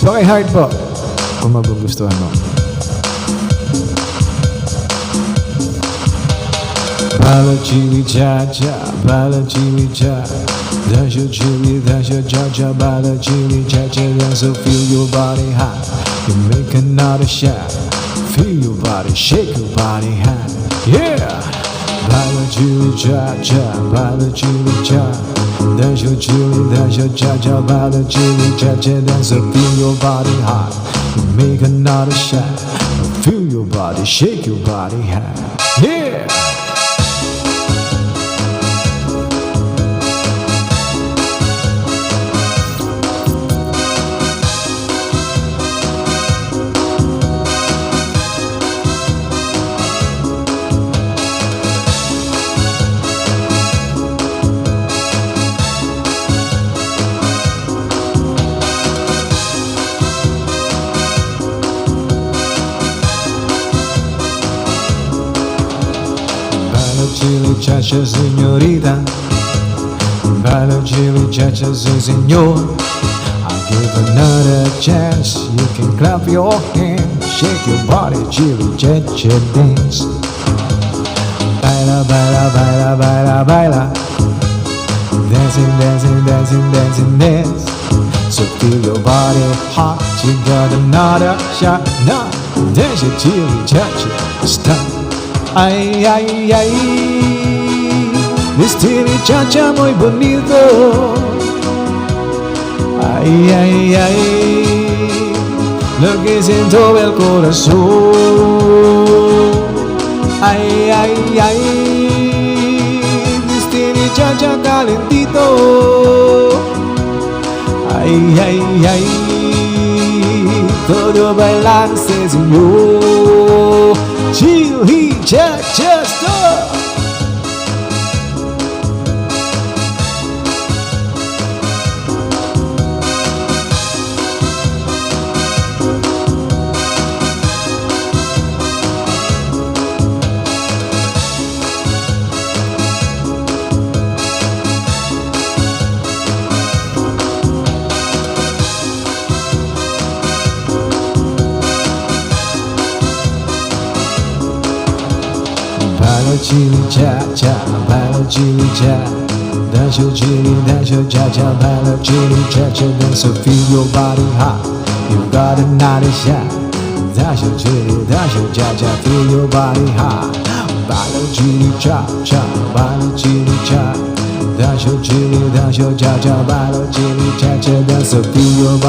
Paki-heart po kung magugustuhan mo. Bala chili cha cha, bala chili cha. That's your chili, that's your cha cha. Bala chili cha cha, dance so feel your body hot. You make another shot. Feel your body, shake your body hot. Yeah. Bala chili cha cha, bala chili cha. That's your chili, that's your cha cha. Bala chili cha cha, dance so feel your body hot. You make another shot. Feel your body, shake your body hot. Yeah. Chili cha-cha, señorita. Bala chili cha-cha, say señor. I'll give another chance. You can clap your hands, shake your body, chili cha-cha dance. Baila, baila, baila, baila, baila. Dancing, dancing, dancing, dancing, dance. So feel your body hot. You got another shot now. Dance your chili cha-cha, stop. Ay, ay, ay, chili cha-cha muy bonito. Ay, ay, ay, lo que siento el corazón. Ay, ay, ay, chili cha-cha calentito. Ay, ay, ay, todo bailarse señor. Chili cha-cha stop. Bala chili cha-cha, bala chili cha. That's your chili, that's your cha-cha. Bala chili cha-cha, dance so feel your body hot. You got another shot. That's your chili, that's your cha-cha. Feel your body hot. Bala chili cha-cha, bala chili cha. That's your chili, that's your cha-cha. Bala chili cha-cha, dance so feel your body.